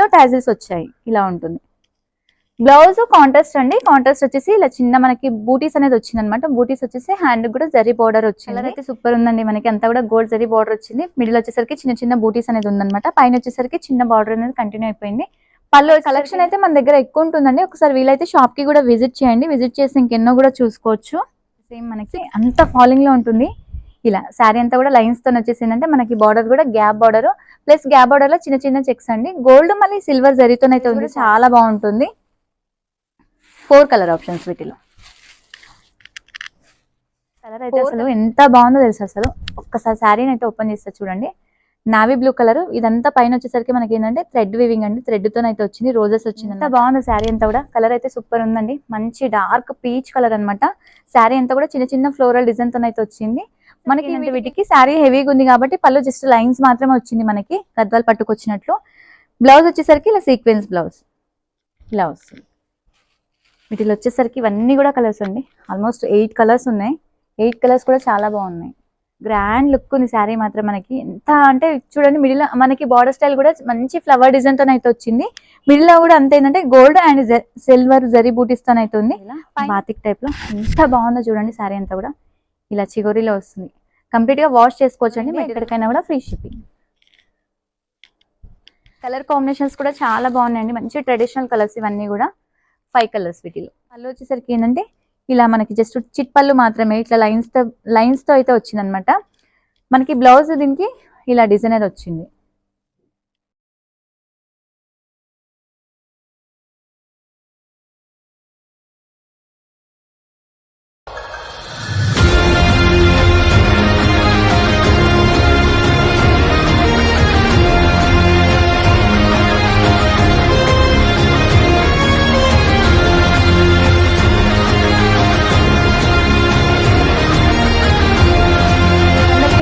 లో టాజిల్స్ వచ్చాయి. ఇలా ఉంటుంది. బ్లౌజ్ కాంట్రాస్ట్ అండి. కాంట్రాస్ట్ వచ్చేసి ఇలా చిన్న మనకి బూటీస్ అనేది వచ్చింది అనమాట. బూటీస్ వచ్చేసి హ్యాండ్ కూడా జరీ బోర్డర్ వచ్చింది. కలర్ అయితే సూపర్ ఉందండి. మనకి అంతా కూడా గోల్డ్ జరీ బోర్డర్ వచ్చింది. మిడిల్ వచ్చేసరికి చిన్న చిన్న బూటీస్ అనేది ఉందన్నమాట. పైన వచ్చేసరికి చిన్న బార్డర్ అనేది కంటిన్యూ అయిపోయింది. పళ్ళు కలెక్షన్ అయితే మన దగ్గర ఎక్కువ ఉంటుందండి. ఒకసారి వీలైతే షాప్ కి కూడా విజిట్ చేయండి. విజిట్ చేసి ఇంకెన్నో కూడా చూసుకోవచ్చు. సేమ్ మనకి అంత ఫాలింగ్ లో ఉంటుంది. ఇలా శారీ అంతా కూడా లైన్స్ తో వచ్చేసిందంటే మనకి బార్డర్ కూడా gap border plus gap border లో చిన్న చిన్న చెక్స్ అండి. గోల్డ్ మళ్ళీ సిల్వర్ జరీతోనైతే ఉంది. చాలా బాగుంటుంది. 4 కలర్ ఆప్షన్స్ వీటిలో. కలర్ అయితే అసలు ఎంత బాగుందో తెలుసు. అసలు ఒక్కసారి శారీని అయితే ఓపెన్ చేస్తే చూడండి. Navy blue colour. ఇదంతా పైన వచ్చేసరికి మనకి ఏంటంటే థ్రెడ్ వీవింగ్ అండి. థ్రెడ్ తో అయితే వచ్చింది. రోజెస్ వచ్చింది. ఎంత బాగుంది శారీ అంతా కూడా. కలర్ అయితే సూపర్ ఉందండి. మంచి డార్క్ పీచ్ కలర్ అనమాట. శారీ అంతా కూడా చిన్న చిన్న ఫ్లోరల్ డిజైన్ తో అయితే వచ్చింది. మనకి వీటికి శారీ హెవీగా ఉంది కాబట్టి పళ్ళు జస్ట్ లైన్స్ మాత్రమే వచ్చింది. మనకి గద్వాలు పట్టుకొచ్చినట్లు. బ్లౌజ్ వచ్చేసరికి ఇలా సీక్వెన్స్ బ్లౌజ్ ఇలా వస్తుంది. వీటిలో వచ్చేసరికి ఇవన్నీ కూడా కలర్స్ అండి. ఆల్మోస్ట్ 8 కలర్స్ ఉన్నాయి. 8 కలర్స్ కూడా చాలా బాగున్నాయి. గ్రాండ్ లుక్ ఉంది శారీ మాత్రం. మనకి ఎంత అంటే చూడండి, మిడిల్ మనకి బార్డర్ స్టైల్ కూడా మంచి ఫ్లవర్ డిజైన్ తో అయితే వచ్చింది. మిడిల్ లో కూడా అంతే ఏంటంటే గోల్డ్ అండ్ సిల్వర్ జరీ బూటీస్ తో అయితే ఉంది. బాతిక్ టైప్ లో ఎంత బాగుందో చూడండి. శారీ అంతా కూడా ఇలా చిగోరీలో వస్తుంది. కంప్లీట్ గా వాష్ చేసుకోవచ్చు అండి. ఎక్కడికైనా కూడా ఫ్రీ షిప్పింగ్. కలర్ కాంబినేషన్స్ కూడా చాలా బాగున్నాయండి. మంచి ట్రెడిషనల్ కలర్స్ ఇవన్నీ కూడా. 5 కలర్స్ వీటిలో. పళ్ళు వచ్చేసరికి ఏంటంటే ఇలా మనకి జస్ట్ చిట్ పళ్ళు మాత్రమే ఇట్లా లైన్స్ తో అయితే వచ్చింది అనమాట. మనకి బ్లౌజ్ దీనికి ఇలా డిజైన్ అయితే వచ్చింది.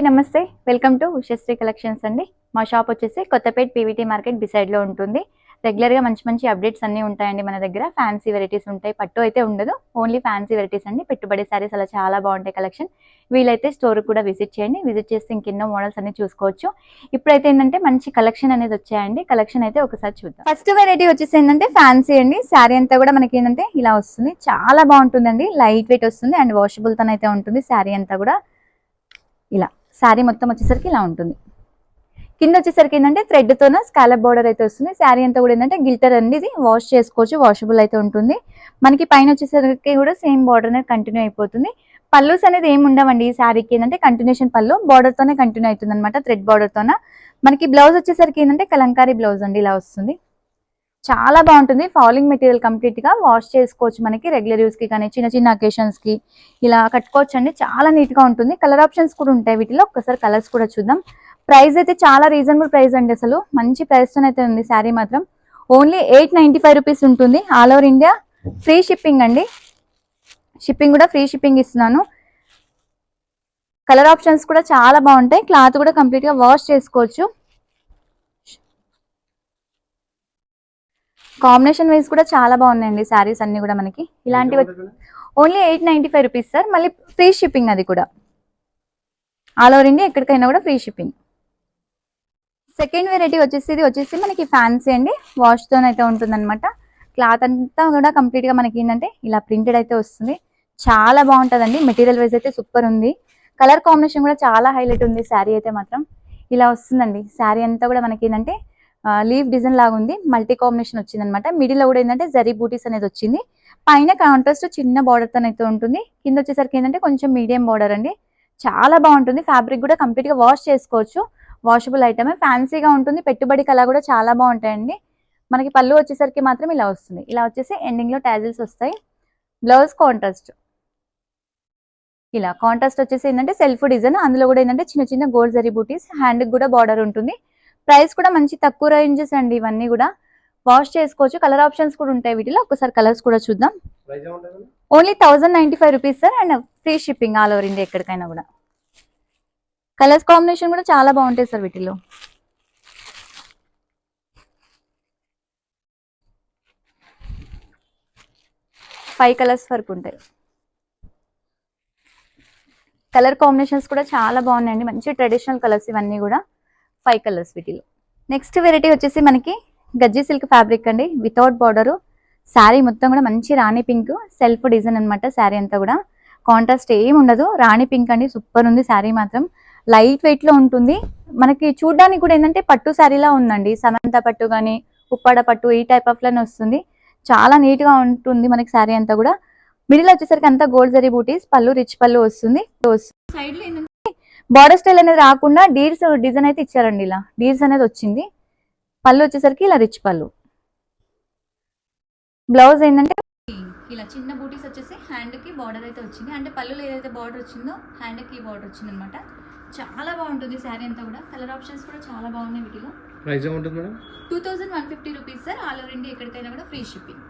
నమస్తే, వెల్కమ్ టు ఉషశ్రీ కలెక్షన్స్ అండి. మా షాప్ వచ్చేసి కొత్తపేట్ పీవీటీ మార్కెట్ బిసైడ్ లో ఉంటుంది. రెగ్యులర్ గా మంచి మంచి అప్డేట్స్ అన్ని ఉంటాయండి మన దగ్గర. ఫ్యాన్సీ వెరైటీస్ ఉంటాయి, పట్టు అయితే ఉండదు, ఓన్లీ ఫ్యాన్సీ వెరైటీస్ అండి. పెట్టుబడి సారీస్ అలా చాలా బాగుంటాయి కలెక్షన్. వీలైతే స్టోర్ కూడా విజిట్ చేయండి. విజిట్ చేస్తే ఇంకెన్నో మోడల్స్ అన్ని చూసుకోవచ్చు. ఇప్పుడైతే ఏంటంటే మంచి కలెక్షన్ అనేది వచ్చాయండి. కలెక్షన్ అయితే ఒకసారి చూద్దాం. ఫస్ట్ వెరైటీ వచ్చేసి ఏంటంటే ఫ్యాన్సీ అండి. శారీ అంతా కూడా మనకి ఏంటంటే ఇలా వస్తుంది. చాలా బాగుంటుందండి. లైట్ వెయిట్ వస్తుంది అండ్ వాషబుల్ తో అయితే ఉంటుంది. శారీ అంతా కూడా ఇలా శారీ మొత్తం వచ్చేసరికి ఇలా ఉంటుంది. కింద వచ్చేసరికి ఏంటంటే థ్రెడ్ తోన స్కాలప్ బోర్డర్ అయితే వస్తుంది. శారీ అంతా కూడా ఏంటంటే గిల్టర్ అండి. ఇది వాష్ చేసుకోవచ్చు, వాషబుల్ అయితే ఉంటుంది. మనకి పైన వచ్చేసరికి కూడా సేమ్ బోర్డర్ అనేది కంటిన్యూ అయిపోతుంది. పల్లూస్ అనేది ఏమి ఉండవండి ఈ శారీకి. ఏంటంటే కంటిన్యూషన్ పళ్ళు బోర్డర్ తోనే కంటిన్యూ అవుతుంది అనమాట, థ్రెడ్ బోర్డర్ తోన. మనకి బ్లౌజ్ వచ్చేసరికి ఏంటంటే కలంకారీ బ్లౌజ్ అండి. ఇలా వస్తుంది. చాలా బాగుంటుంది. ఫాలింగ్ మెటీరియల్ కంప్లీట్ గా వాష్ చేసుకోవచ్చు. మనకి రెగ్యులర్ యూస్ కి కానీ చిన్న చిన్న అకేషన్స్ కి ఇలా కట్టుకోవచ్చు అండి. చాలా నీట్ గా ఉంటుంది. కలర్ ఆప్షన్స్ కూడా ఉంటాయి వీటిలో. ఒక్కసారి కలర్స్ కూడా చూద్దాం. ప్రైస్ అయితే చాలా రీజనబుల్ ప్రైస్ అండి. అసలు మంచి ప్రైస్ తో అయితే ఉంది శారీ మాత్రం. ఓన్లీ 895 రూపీస్ ఉంటుంది. All over India free shipping అండి. షిప్పింగ్ కూడా ఫ్రీ షిప్పింగ్ ఇస్తున్నాను. కలర్ ఆప్షన్స్ కూడా చాలా బాగుంటాయి. క్లాత్ కూడా కంప్లీట్ గా వాష్ చేసుకోవచ్చు. కాంబినేషన్ వైజ్ కూడా చాలా బాగున్నాయండి శారీస్ అన్ని కూడా. మనకి ఇలాంటివి ఓన్లీ 895 రూపీస్ సార్. మళ్ళీ ఫ్రీ షిప్పింగ్, అది కూడా ఆల్ ఓవర్ ఇండియా ఎక్కడికైనా కూడా ఫ్రీ షిప్పింగ్. సెకండ్ వెరైటీ వచ్చేసి ఇది వచ్చేసి మనకి ఫ్యాన్సీ అండి. వాష్ తోనైతే ఉంటుంది అనమాట. క్లాత్ అంతా కూడా కంప్లీట్ గా మనకి ఏంటంటే ఇలా ప్రింటెడ్ అయితే వస్తుంది. చాలా బాగుంటుందండి. మెటీరియల్ వైజ్ అయితే సూపర్ ఉంది. కలర్ కాంబినేషన్ కూడా చాలా హైలైట్ ఉంది. శారీ అయితే మాత్రం ఇలా వస్తుందండి. శారీ అంతా కూడా మనకి ఏంటంటే లీవ్ డిజైన్ లాగా ఉంది. మల్టీ కాంబినేషన్ వచ్చింది అనమాట. మిడిల్ లో కూడా ఏంటంటే జరీ బూటీస్ అనేది వచ్చింది. పైన కాంట్రాస్ట్ చిన్న బార్డర్ తో అయితే ఉంటుంది. కింద వచ్చేసరికి ఏంటంటే కొంచెం మీడియం బార్డర్ అండి. చాలా బాగుంటుంది. ఫ్యాబ్రిక్ కూడా కంప్లీట్ గా వాష్ చేసుకోవచ్చు. వాషబుల్ ఐటమే, ఫ్యాన్సీగా ఉంటుంది. పెట్టుబడి కళ కూడా చాలా బాగుంటాయండి. మనకి పళ్ళు వచ్చేసరికి మాత్రం ఇలా వస్తుంది. ఇలా వచ్చేసి ఎండింగ్ లో టాజిల్స్ వస్తాయి. బ్లౌజ్ కాంట్రాస్ట్ ఇలా కాంట్రాస్ట్ వచ్చేసి ఏంటంటే సెల్ఫ్ డిజైన్. అందులో కూడా ఏంటంటే చిన్న చిన్న గోల్డ్ జరీ బూటీస్. హ్యాండ్ కూడా బార్డర్ ఉంటుంది. ప్రైస్ కూడా మంచి తక్కువ రేంజెస్ అండి. ఇవన్నీ కూడా వాష్ చేసుకోవచ్చు. కలర్ ఆప్షన్స్ కూడా ఉంటాయి వీటిలో. ఒకసారి కలర్స్ కూడా చూద్దాం. Only 1095 rupees sir and free shipping all over India ఎక్కడికైనా కూడా. కలర్స్ కాంబినేషన్ కూడా చాలా బాగుంటాయి సార్ వీటిలో. ఫైవ్ కలర్స్ వరకు ఉంటాయి. కలర్ కాంబినేషన్స్ కూడా చాలా బాగున్నాయండి. మంచి ట్రెడిషనల్ కలర్స్ ఇవన్నీ కూడా. 5 కలర్స్ వీటిలో. నెక్స్ట్ వెరైటీ వచ్చేసి మనకి గజ్జి సిల్క్ ఫ్యాబ్రిక్ అండి, వితౌట్ బార్డర్. శారీ మొత్తం కూడా మంచి రాణి పింక్ సెల్ఫ్ డిజైన్ అనమాట. శారీ అంతా కూడా కాంట్రాస్ట్ ఏమి ఉండదు, రాణి పింక్ అండి. సూపర్ ఉంది శారీ మాత్రం. లైట్ వెయిట్ లో ఉంటుంది. మనకి చూడడానికి కూడా ఏంటంటే పట్టు శారీలా ఉందండి. సమంత పట్టు కానీ ఉప్పాడ పట్టు ఈ టైప్ ఆఫ్ లోనే వస్తుంది. చాలా నీట్ గా ఉంటుంది మనకి శారీ అంతా కూడా. మిడిల్ వచ్చేసరికి అంతా గోల్డ్ జరీ బూటీస్, పళ్ళు రిచ్ పళ్ళు వస్తుంది. సైడ్ లో ఏంటంటే బార్డర్ స్టైల్ అనేది రాకుండా డీర్స్ డిజైన్ అయితే ఇచ్చారండి. ఇలా డీర్స్ అనేది వచ్చింది. పళ్ళు వచ్చేసరికి ఇలా రిచ్ పళ్ళు. బ్లౌజ్ ఏంటంటే ఇలా చిన్న బూటీస్ వచ్చేసి హ్యాండ్ కి బార్డర్ అయితే వచ్చింది. అంటే పళ్ళులో ఏదైతే బార్డర్ వచ్చిందో హ్యాండ్ కి బార్డర్ వచ్చింది అనమాట. చాలా బాగుంటుంది శారీ అంతా కూడా. కలర్ ఆప్షన్స్ కూడా చాలా బాగున్నాయి వీటిలో. ప్రైస్ ఏముంటుంది madam? 2150 rupees sir. All over India ఎక్కడికైనా కూడా ఫ్రీ షిప్పింగ్.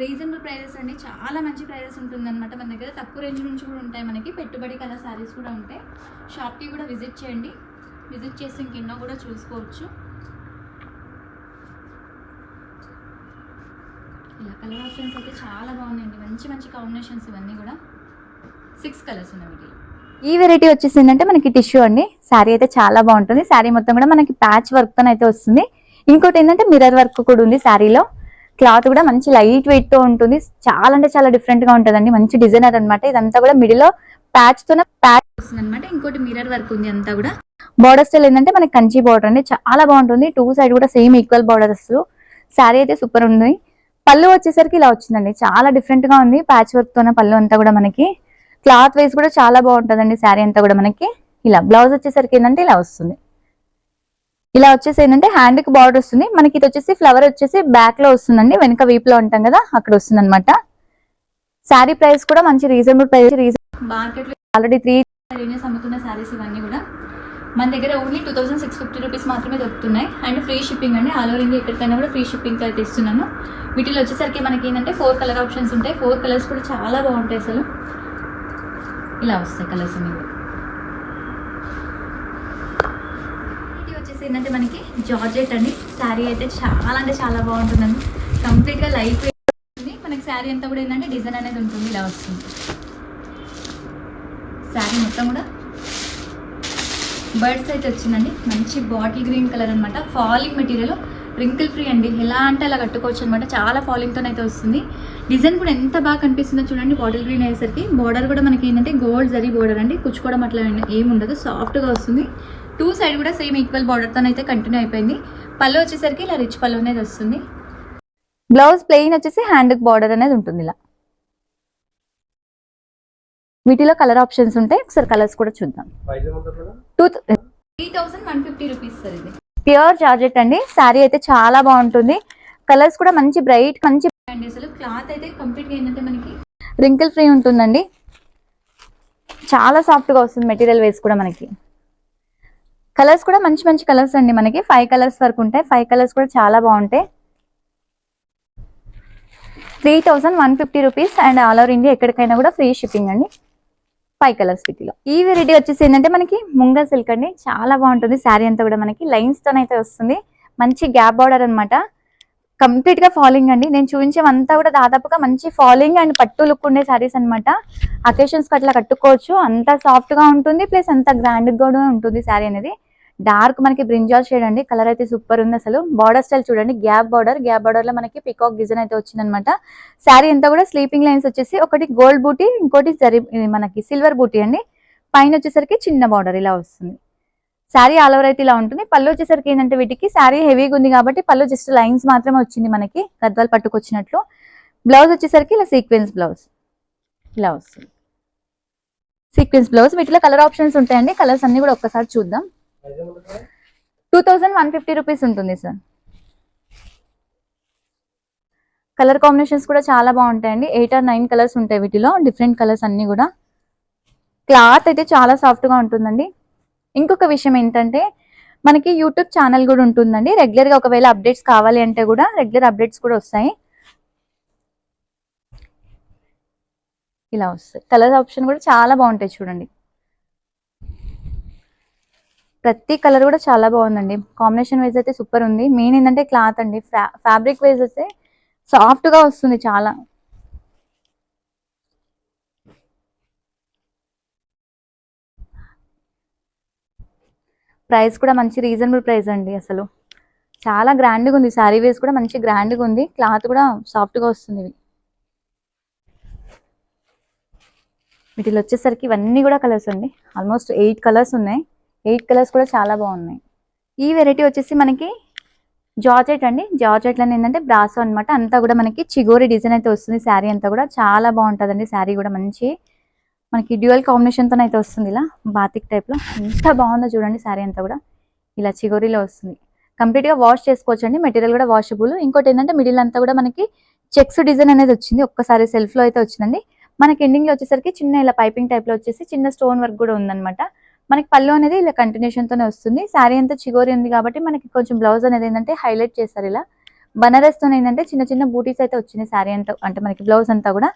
రీజనబుల్ ప్రైజెస్ అండి, చాలా మంచి ప్రైజెస్ ఉంటుంది అనమాట మన దగ్గర. తక్కువ రేంజ్ నుంచి కూడా ఉంటాయి మనకి. పెట్టుబడి కలర్ శారీస్ కూడా ఉంటాయి. షాప్కి కూడా విజిట్ చేయండి. విజిట్ చేసి ఇంకెన్నో కూడా చూసుకోవచ్చు. ఇలా కలర్ ఆప్షన్స్ అయితే చాలా బాగున్నాయండి. మంచి మంచి కాంబినేషన్స్ ఇవన్నీ కూడా. 6 కలర్స్ ఉన్నాయి వీటిలో. ఈ వెరైటీ వచ్చేసి ఏంటంటే మనకి టిష్యూ అండి. శారీ అయితే చాలా బాగుంటుంది. శారీ మొత్తం కూడా మనకి ప్యాచ్ వర్క్ తో అయితే వస్తుంది. ఇంకోటి ఏంటంటే మిర్రర్ వర్క్ కూడా ఉంది శారీలో. క్లాత్ కూడా మంచి లైట్ వెయిట్ తో ఉంటుంది. చాలా అంటే చాలా డిఫరెంట్ గా ఉంటుందండి. మంచి డిజైనర్ అనమాట. ఇదంతా కూడా మిడిల్ లో ప్యాచ్ తోనే ప్యాచ్ వస్తుంది అనమాట. ఇంకోటి మిర్రర్ వర్క్ ఉంది అంతా కూడా. బార్డర్ స్టైల్ ఏంటంటే మనకి కంచి బార్డర్ అండి. చాలా బాగుంటుంది. 2 సైడ్ కూడా సేమ్ ఈక్వల్ బార్డర్ అసలు. శారీ అయితే సూపర్ ఉంది. పళ్ళు వచ్చేసరికి ఇలా వచ్చిందండి. చాలా డిఫరెంట్ గా ఉంది. ప్యాచ్ వర్క్ తోనే పళ్ళు అంతా కూడా మనకి. క్లాత్ వైజ్ కూడా చాలా బాగుంటుందండి శారీ అంతా కూడా మనకి. ఇలా బ్లౌజ్ వచ్చేసరికి ఏంటంటే ఇలా వస్తుంది. ఇలా వచ్చేసి ఏంటంటే హ్యాండ్ కి బార్డర్ వస్తుంది మనకి. ఇది వచ్చేసి ఫ్లవర్ వచ్చేసి బ్యాక్ లో వస్తుందండి. వెనక వీప్ లో ఉంటాం కదా అక్కడ వస్తుంది అనమాట. శారీ ప్రైస్ కూడా మంచి రీజనబుల్ ప్రైస్. మార్కెట్ లో ఆల్రెడీ 3 రేంజెస్ అమ్ముతున్న శారీస్ ఇవన్నీ కూడా మన దగ్గర ఓన్లీ 2650 రూపీస్ మాత్రమే దొరుకుతున్నాయి. అండ్ ఫ్రీ షిప్పింగ్ అండి. ఆల్ ఓవర్ ఇండియా ఎక్కడికైనా కూడా ఫ్రీ షిప్పింగ్ అయితే ఇస్తున్నాను. వీటిలో వచ్చేసరికి మనకి ఏంటంటే 4 కలర్ ఆప్షన్స్ ఉంటాయి. 4 కలర్స్ కూడా చాలా బాగుంటాయి అసలు. ఇలా వస్తాయి కలర్స్ అనేవి. వచ్చేసి ఏంటంటే మనకి జార్జెట్ అండి. శారీ అయితే చాలా అంటే చాలా బాగుంటుందండి. కంప్లీట్గా లైట్ వెయిట్ ఉంటుంది మనకి. శారీ అంతా కూడా ఏంటంటే డిజైన్ అనేది ఉంటుంది. ఇలా వస్తుంది శారీ మొత్తం కూడా. బర్డ్స్ అయితే వచ్చిందండి. మంచి బాటిల్ గ్రీన్ కలర్ అనమాట. ఫాలింగ్ మెటీరియల్, రింకిల్ ఫ్రీ అండి. ఎలా అంటే అలా కట్టుకోవచ్చు అనమాట. చాలా ఫాలింగ్తో అయితే వస్తుంది. డిజైన్ కూడా ఎంత బాగా కనిపిస్తుందో చూడండి. బాటిల్ గ్రీన్ అయ్యేసరికి బార్డర్ కూడా మనకి ఏంటంటే గోల్డ్ జరీ బార్డర్ అండి. కుచ్చుకోవడం అట్లా ఏమి ఉండదు, సాఫ్ట్గా వస్తుంది. 2 సైడ్ కూడా సేమ్ ఈక్వల్ బార్డర్తో అయితే కంటిన్యూ అయిపోయింది. పళ్ళు వచ్చేసరికి ఇలా రిచ్ పళ్ళు అనేది వస్తుంది. బ్లౌజ్ ప్లెయిన్ వచ్చేసి హ్యాండ్కి బార్డర్ అనేది ఉంటుంది ఇలా. వీటిలో కలర్ ఆప్షన్స్ ఉంటాయి. ఒకసారి కలర్స్ కూడా చూద్దాం. 3150 రూపీస్ సార్. ఇది ప్యూర్ జార్జెట్ అండి. శారీ అయితే చాలా బాగుంటుంది. కలర్స్ కూడా మంచి బ్రైట్ మంచి అండి. అసలు క్లాత్ అయితే కంప్లీట్ గా ఏంటంటే మనకి రింకిల్ ఫ్రీ ఉంటుందండి. చాలా సాఫ్ట్ గా వస్తుంది మెటీరియల్ వేసి కూడా మనకి. కలర్స్ కూడా మంచి మంచి కలర్స్ అండి. మనకి 5 కలర్స్ వరకు ఉంటాయి. 5 కలర్స్ కూడా చాలా బాగుంటాయి. 3150 rupees. And all over India ఎక్కడికైనా కూడా ఫ్రీ షిప్పింగ్ అండి. 5 కలర్స్ వీటిలో. ఈ వెరైటీ వచ్చేసి ఏంటంటే మనకి ముంగా సిల్క్ అండి. చాలా బాగుంటుంది. శారీ అంతా కూడా మనకి లైన్స్ తోనైతే వస్తుంది. మంచి గ్యాప్ బార్డర్ అనమాట. కంప్లీట్ గా ఫాలింగ్ అండి. నేను చూపించేవంతా కూడా దాదాపుగా మంచి ఫాలింగ్ అండ్ పట్టు లుక్ ఉండే శారీస్ అనమాట. అకేషన్స్ కి అట్లా కట్టుకోవచ్చు. అంత సాఫ్ట్ గా ఉంటుంది. ప్లస్ అంత గ్రాండ్ కూడా ఉంటుంది శారీ అనేది. డార్క్ మనకి బ్రింజాల్ షేడ్ అండి. కలర్ అయితే సూపర్ ఉంది అసలు. బార్డర్ స్టైల్ చూడండి. గ్యాప్ బార్డర్ లో మనకి పికాక్ డిజైన్ అయితే వచ్చింది అనమాట. శారీ అంతా కూడా స్లీపింగ్ లైన్స్ వచ్చేసి ఒకటి గోల్డ్ బూటీ, ఇంకోటి మనకి సిల్వర్ బూటీ అండి. పైన వచ్చేసరికి చిన్న బార్డర్ ఇలా వస్తుంది. శారీ ఆల్ ఓవర్ అయితే ఇలా ఉంటుంది. పళ్ళు వచ్చేసరికి ఏంటంటే వీటికి శారీ హెవీగా ఉంది కాబట్టి పళ్ళు జస్ట్ లైన్స్ మాత్రమే వచ్చింది మనకి, గద్వాలు పట్టుకొచ్చినట్లు. బ్లౌజ్ వచ్చేసరికి ఇలా సీక్వెన్స్ బ్లౌజ్ ఇలా వస్తుంది. Sequence blouse. వీటిలో కలర్ ఆప్షన్స్ ఉంటాయండి. కలర్స్ అన్ని కూడా ఒక్కసారి చూద్దాం. 2150 రూపీస్ ఉంటుంది సార్. కలర్ కాంబినేషన్స్ కూడా చాలా బాగుంటాయండి. 8 or 9 కలర్స్ ఉంటాయి వీటిలో. డిఫరెంట్ కలర్స్ అన్ని కూడా. క్లాత్ అయితే చాలా సాఫ్ట్ గా ఉంటుందండి. ఇంకొక విషయం ఏంటంటే మనకి యూట్యూబ్ ఛానల్ కూడా ఉంటుందండి. రెగ్యులర్ గా ఒకవేళ అప్డేట్స్ కావాలి అంటే కూడా రెగ్యులర్ అప్డేట్స్ కూడా వస్తాయి. ఇలా వస్తాయి. కలర్ ఆప్షన్ కూడా చాలా బాగుంటాయి చూడండి. ప్రతి కలర్ కూడా చాలా బాగుందండి. కాంబినేషన్ వైజ్ అయితే సూపర్ ఉంది. మెయిన్ ఏంటంటే క్లాత్ అండి. ఫ్యాబ్రిక్ వైజ్ అయితే సాఫ్ట్ గా వస్తుంది చాలా. ప్రైస్ కూడా మంచి రీజనబుల్ ప్రైస్ అండి అసలు. చాలా గ్రాండ్గా ఉంది శారీ వేస్ కూడా మంచి గ్రాండ్గా ఉంది. క్లాత్ కూడా సాఫ్ట్గా వస్తుంది. వీటిలో వచ్చేసరికి ఇవన్నీ కూడా కలర్స్ అండి. ఆల్మోస్ట్ 8 కలర్స్ ఉన్నాయి. 8 కలర్స్ కూడా చాలా బాగున్నాయి. ఈ వెరైటీ వచ్చేసి మనకి జార్జెట్ అండి. జార్జెట్లో ఏంటంటే బ్రాసో అనమాట. అంతా కూడా మనకి చిగోరి డిజైన్ అయితే వస్తుంది. శారీ అంతా కూడా చాలా బాగుంటుందండి. శారీ కూడా మంచి మనకి డ్యూయల్ కాంబినేషన్తో అయితే వస్తుంది. ఇలా బాతిక్ టైప్లో ఎంత బాగుందో చూడండి. శారీ అంతా కూడా ఇలా చిగోరిలో వస్తుంది. కంప్లీట్గా వాష్ చేసుకోవచ్చు అండి. మెటీరియల్ కూడా వాషబుల్. ఇంకోటి ఏంటంటే మిడిల్ అంతా కూడా మనకి చెక్స్ డిజైన్ అనేది వచ్చింది. ఒక్కసారి సెల్ఫ్లో అయితే వచ్చిందండి. మనకి ఎండింగ్లో వచ్చేసరికి చిన్న ఇలా పైపింగ్ టైప్లో వచ్చేసి చిన్న స్టోన్ వర్క్ కూడా ఉందన్నమాట. మనకి పళ్ళు అనేది ఇలా కంటిన్యూషన్తోనే వస్తుంది. శారీ అంతా చిగోరి ఉంది కాబట్టి మనకి కొంచెం బ్లౌజ్ అనేది ఏంటంటే హైలైట్ చేస్తారు. ఇలా బనారస్తో ఏంటంటే చిన్న చిన్న బూటీస్ అయితే వచ్చింది శారీ అంతా, అంటే మనకి బ్లౌజ్ అంతా కూడా.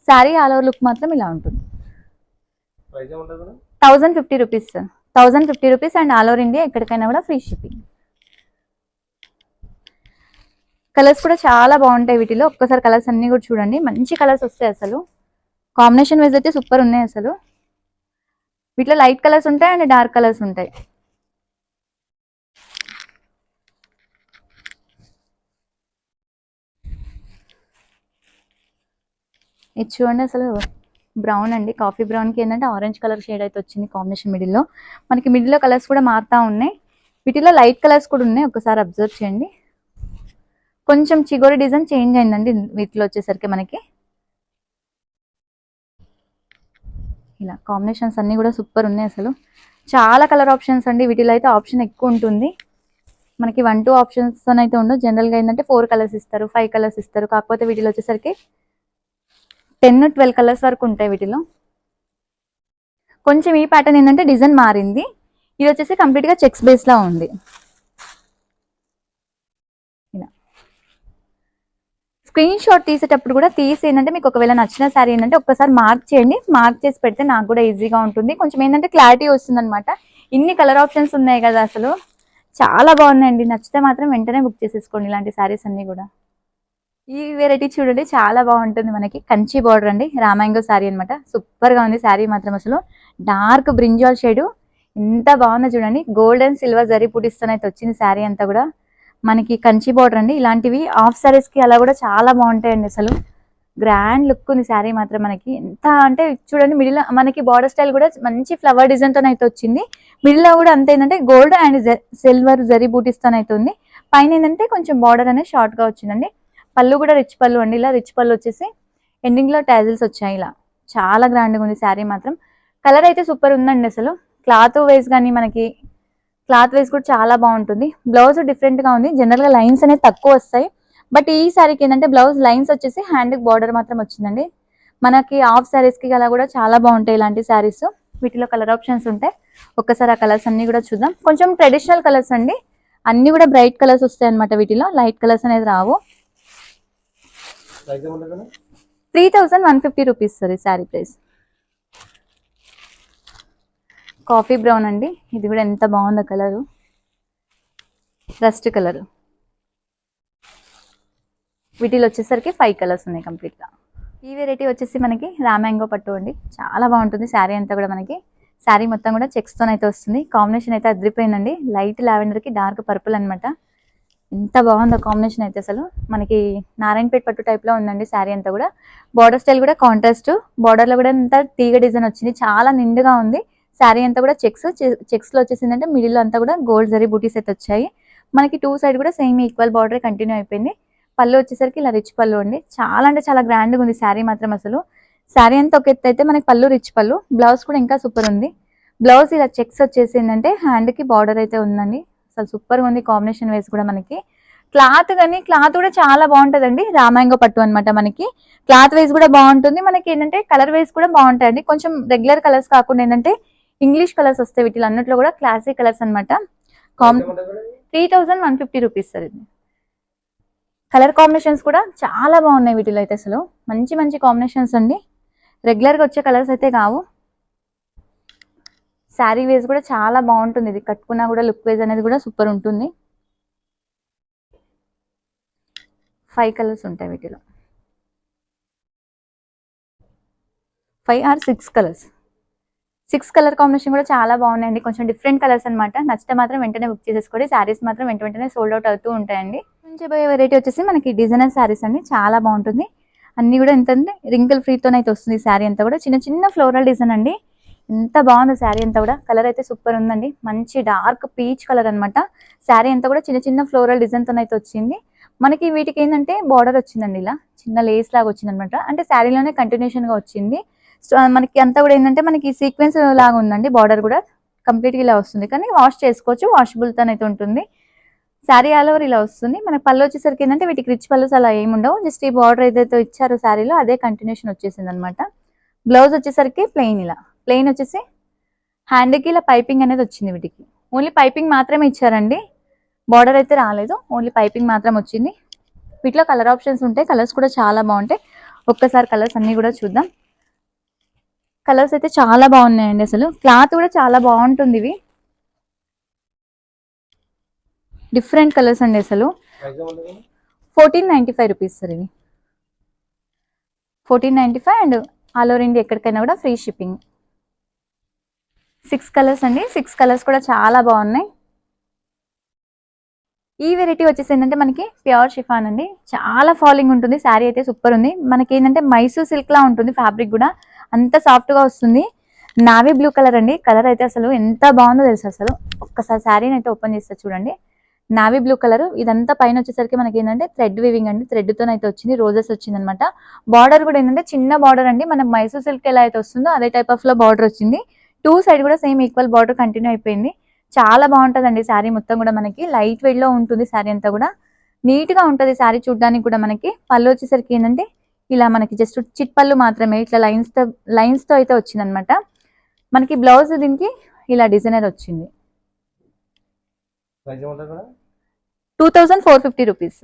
శారీ ఆల్ ఓవర్ లుక్ మాత్రం ఇలా ఉంటుంది. 1050 rupees sir. 1050 rupees and all over India ఎక్కడికైనా కూడా ఫ్రీ షిప్పింగ్. కలర్స్ కూడా చాలా బాగుంటాయి వీటిలో. ఒక్కసారి కలర్స్ అన్ని కూడా చూడండి. మంచి కలర్స్ వస్తాయి అసలు. కాంబినేషన్ వైజ్ అయితే సూపర్ ఉన్నాయి అసలు. వీటిలో లైట్ కలర్స్ ఉంటాయి అండ్ డార్క్ కలర్స్ ఉంటాయి. ఇది చూడండి అసలు బ్రౌన్ అండి. కాఫీ బ్రౌన్కి ఏంటంటే ఆరెంజ్ కలర్ షేడ్ అయితే వచ్చింది కాంబినేషన్ మిడిల్లో. మనకి మిడిల్లో కలర్స్ కూడా మారుతూ ఉన్నాయి. వీటిలో లైట్ కలర్స్ కూడా ఉన్నాయి. ఒకసారి అబ్జర్వ్ చేయండి. కొంచెం చిగోరి డిజైన్ చేంజ్ అయిందండి వీటిలో వచ్చేసరికి మనకి. ఇలా కాంబినేషన్స్ అన్నీ కూడా సూపర్ ఉన్నాయి అసలు. చాలా కలర్ ఆప్షన్స్ అండి. వీటిలో అయితే ఆప్షన్ ఎక్కువ ఉంటుంది. మనకి 1-2 ఆప్షన్స్ అయితే ఉండవు. జనరల్గా ఏంటంటే 4 కలర్స్ ఇస్తారు, 5 కలర్స్ ఇస్తారు. కాకపోతే వీటిలో వచ్చేసరికి 10-12 కలర్స్ వరకు ఉంటాయి వీటిలో. కొంచెం ఈ ప్యాటర్న్ ఏంటంటే డిజైన్ మారింది. ఇది వచ్చేసి కంప్లీట్గా చెక్స్ బేస్లో ఉంది. ఇలా స్క్రీన్ షాట్ తీసేటప్పుడు కూడా తీసి ఏంటంటే మీకు ఒకవేళ నచ్చిన శారీ ఏంటంటే ఒక్కసారి మార్క్ చేయండి. మార్క్ చేసి పెడితే నాకు కూడా ఈజీగా ఉంటుంది. కొంచెం ఏంటంటే క్లారిటీ వస్తుంది అనమాట. ఇన్ని కలర్ ఆప్షన్స్ ఉన్నాయి కదా అసలు. చాలా బాగున్నాయండి. నచ్చితే మాత్రం వెంటనే బుక్ చేసేసుకోండి ఇలాంటి శారీస్ అన్ని కూడా. ఈ వెరైటీ చూడండి చాలా బాగుంటుంది. మనకి కంచి బార్డర్ అండి. రామాంగో శారీ అనమాట. సూపర్ గా ఉంది శారీ మాత్రం అసలు. డార్క్ బ్రింజాల్ షేడ్ ఎంత బాగుందో చూడండి. గోల్డ్ అండ్ సిల్వర్ జరీ పుటిస్తోనైతే వచ్చింది శారీ అంతా కూడా. మనకి కంచి బార్డర్ అండి. ఇలాంటివి హాఫ్ సారీస్ కి అలా కూడా చాలా బాగుంటాయండి అసలు. గ్రాండ్ లుక్ ఉంది శారీ మాత్రం మనకి. ఎంత అంటే చూడండి మిడిల్ మనకి బార్డర్ స్టైల్ కూడా మంచి ఫ్లవర్ డిజైన్ తో అయితే వచ్చింది. మిడిల్ లో కూడా అంత ఏంటంటే గోల్డ్ అండ్ సిల్వర్ జరీ బూటీస్ తో అయితే ఉంది. పైన ఏంటంటే కొంచెం బార్డర్ అనేది షార్ట్ గా వచ్చిందండి. పళ్ళు కూడా రిచ్ పళ్ళు అండి. ఇలా రిచ్ పళ్ళు వచ్చేసి ఎండింగ్ లో టాజిల్స్ వచ్చాయి. ఇలా చాలా గ్రాండ్ గా ఉంది శారీ మాత్రం. కలర్ అయితే సూపర్ ఉందండి అసలు. క్లాత్ వైజ్ కానీ మనకి క్లాత్ వైజ్ కూడా చాలా బాగుంటుంది. బ్లౌజ్ డిఫరెంట్ గా ఉంది. జనరల్ గా లైన్స్ అనేది తక్కువ వస్తాయి. బట్ ఈ శారీకి ఏంటంటే బ్లౌజ్ లైన్స్ వచ్చేసి హ్యాండ్ బార్డర్ మాత్రం వచ్చిందండి. మనకి హాఫ్ శారీస్ కి అలా కూడా చాలా బాగుంటాయి ఇలాంటి శారీస్. వీటిలో కలర్ ఆప్షన్స్ ఉంటాయి. ఒక్కసారి ఆ కలర్స్ అన్ని కూడా చూద్దాం. కొంచెం ట్రెడిషనల్ కలర్స్ అండి. అన్ని కూడా బ్రైట్ కలర్స్ వస్తాయి అనమాట. వీటిలో లైట్ కలర్స్ అనేది రావు. 3150 రూపీస్ సార్ ఈ శారీ ప్రైస్. కాఫీ బ్రౌన్ అండి. ఇది కూడా ఎంత బాగుందో కలరు. Rust colour. వీటిలో వచ్చేసరికి 5 కలర్స్ ఉన్నాయి కంప్లీట్ గా. ఈ వెరైటీ వచ్చేసి మనకి రామాంగో పట్టు అండి. చాలా బాగుంటుంది శారీ అంతా కూడా మనకి. శారీ మొత్తం కూడా చెక్స్ తో అయితే వస్తుంది. కాంబినేషన్ అయితే అదిరిపోయిందండి. లైట్ లావెండర్ కి డార్క్ పర్పుల్ అనమాట. ఎంత బాగుందో కాంబినేషన్ అయితే అసలు. మనకి నారాయణపేట పట్టు టైప్ లో ఉందండి శారీ అంతా కూడా. బార్డర్ స్టైల్ కూడా కాంట్రాస్ట్. బార్డర్ లో కూడా అంతా తీగ డిజైన్ వచ్చింది. చాలా నిండుగా ఉంది. శారీ అంతా కూడా చెక్స్ లో వచ్చేసిందంటే మిడిల్ లో అంతా కూడా గోల్డ్ జరీ బూటీస్ అయితే వచ్చాయి. మనకి 2 సైడ్ కూడా సేమ్ ఈక్వల్ బార్డర్ కంటిన్యూ అయిపోయింది. పళ్ళు వచ్చేసరికి ఇలా రిచ్ పళ్ళు అండి. చాలా అంటే చాలా గ్రాండ్ గా ఉంది శారీ మాత్రం అసలు. శారీ అంతా ఒక ఎత్తు అయితే మనకి పళ్ళు రిచ్ పళ్ళు. బ్లౌజ్ కూడా ఇంకా సూపర్ ఉంది. బ్లౌజ్ ఇలా చెక్స్ వచ్చేసి ఏంటంటే హ్యాండ్ కి బార్డర్ అయితే ఉందండి. అసలు సూపర్ గా ఉంది. కాంబినేషన్ వైజ్ కూడా మనకి క్లాత్ కానీ క్లాత్ కూడా చాలా బాగుంటదండి. రామాంగో పట్టు అనమాట. మనకి క్లాత్ వైజ్ కూడా బాగుంటుంది. మనకి ఏంటంటే కలర్ వైజ్ కూడా బాగుంటాయండి. కొంచెం రెగ్యులర్ కలర్స్ కాకుండా ఏంటంటే ఇంగ్లీష్ కలర్స్ వస్తాయి. వీటిలో అన్నిట్లో కూడా క్లాసిక్ కలర్స్ అనమాట. 3150 రూపీస్ సార్ ఇది. కలర్ కాంబినేషన్స్ కూడా చాలా బాగున్నాయి వీటిలో అయితే అసలు. మంచి మంచి కాంబినేషన్స్ అండి. రెగ్యులర్ గా వచ్చే కలర్స్ అయితే కావు. శారీ వేస్ కూడా చాలా బాగుంటుంది. ఇది కట్టుకున్నా కూడా లుక్ వేజ్ అనేది కూడా సూపర్ ఉంటుంది. 5 కలర్స్ ఉంటాయి వీటిలో. 5 or 6 కలర్స్. 6 కలర్ కాంబినేషన్ కూడా చాలా బాగున్నాయండి. కొంచెం డిఫరెంట్ కలర్స్ అనమాట. నచ్చితే మాత్రం వెంటనే బుక్ చేసేసుకోండి. శారీస్ మాత్రం వెంటనే సోల్డ్ అవుట్ అవుతూ ఉంటాయండి. చూపించబోయే వెరైటీ వచ్చేసి మనకి డిజైనర్ శారీస్ అండి. చాలా బాగుంటుంది. అన్ని కూడా ఎంత అంటే రింకిల్ ఫ్రీతోనైతే వస్తుంది శారీ అంతా కూడా. చిన్న చిన్న ఫ్లోరల్ డిజైన్ అండి. ఎంత బాగుంది శారీ అంతా కూడా. కలర్ అయితే సూపర్ ఉందండి. మంచి డార్క్ పీచ్ కలర్ అనమాట. శారీ అంతా కూడా చిన్న చిన్న ఫ్లోరల్ డిజైన్ తోనైతే వచ్చింది. మనకి వీటికి ఏంటంటే బార్డర్ వచ్చిందండి. ఇలా చిన్న లేస్ లాగా వచ్చింది అనమాట. అంటే శారీలోనే కంటిన్యూషన్ గా వచ్చింది. సో మనకి అంతా కూడా ఏంటంటే మనకి సీక్వెన్స్ లాగా ఉందండి. బార్డర్ కూడా కంప్లీట్ గా ఇలా వస్తుంది. కానీ వాష్ చేసుకోవచ్చు. వాషబుల్ తోనైతే ఉంటుంది. శారీ ఆల్ ఓవర్ ఇలా వస్తుంది. మనకి పళ్ళు వచ్చేసరికి ఏంటంటే వీటికి రిచ్ పళ్ళుస్ అలా ఏమి ఉండవు. జస్ట్ ఈ బార్డర్ ఏదైతే ఇచ్చారో శారీలో అదే కంటిన్యూషన్ వచ్చేసింది అనమాట. బ్లౌజ్ వచ్చేసరికి ప్లెయిన్ ఇలా ప్లెయిన్ వచ్చేసి హ్యాండ్కి ఇలా పైపింగ్ అనేది వచ్చింది. వీటికి ఓన్లీ పైపింగ్ మాత్రమే ఇచ్చారండి. బార్డర్ అయితే రాలేదు. ఓన్లీ పైపింగ్ మాత్రం వచ్చింది. వీటిలో కలర్ ఆప్షన్స్ ఉంటాయి. కలర్స్ కూడా చాలా బాగుంటాయి. ఒక్కసారి కలర్స్ అన్ని కూడా చూద్దాం. కలర్స్ అయితే చాలా బాగున్నాయండి. అసలు క్లాత్ కూడా చాలా బాగుంటుంది. ఇవి డిఫరెంట్ కలర్స్ అండి. అసలు 1495 రూపీస్ సార్. ఇవి 1495 అండ్ ఆల్ ఓవర్ ఇండియా ఎక్కడికైనా కూడా ఫ్రీ షిప్పింగ్. 6 కలర్స్ అండి. 6 కలర్స్ కూడా చాలా బాగున్నాయి. ఈ వెరైటీ వచ్చేసి ఏంటంటే మనకి ప్యూర్ షిఫాన్ అండి. చాలా ఫాలింగ్ ఉంటుంది. శారీ అయితే సూపర్ ఉంది. మనకి ఏంటంటే మైసూర్ సిల్క్ లా ఉంటుంది. ఫ్యాబ్రిక్ కూడా అంత సాఫ్ట్ గా వస్తుంది. నావీ బ్లూ కలర్ అండి. కలర్ అయితే అసలు ఎంత బాగుందో తెలుసు. అసలు ఒక్కసారి శారీని అయితే ఓపెన్ చేస్తే చూడండి. Navy blue colour. ఇదంతా పైన వచ్చేసరికి మనకి ఏంటంటే థ్రెడ్ వీవింగ్ అండి. థ్రెడ్ తోనైతే వచ్చింది. రోజెస్ వచ్చింది అనమాట. బార్డర్ కూడా ఏంటంటే చిన్న బార్డర్ అండి. మనకి మైసూర్ సిల్క్ ఎలా అయితే వస్తుందో అదే టైప్ ఆఫ్ లో బార్డర్ వచ్చింది. టూ సైడ్ కూడా సేమ్ ఈక్వల్ బార్డర్ కంటిన్యూ అయిపోయింది. చాలా బాగుంటదండి శారీ మొత్తం కూడా. మనకి లైట్ వెయిట్ లో ఉంటుంది శారీ అంతా కూడా. నీట్ గా ఉంటది శారీ చూడడానికి కూడా. మనకి పళ్ళు వచ్చేసరికి ఏంటంటే ఇలా మనకి జస్ట్ చిట్ పళ్ళు మాత్రమే ఇట్లా లైన్స్ తో అయితే వచ్చింది అనమాట. మనకి బ్లౌజ్ దీనికి ఇలా డిజైనర్ వచ్చింది. 2450 రూపీస్.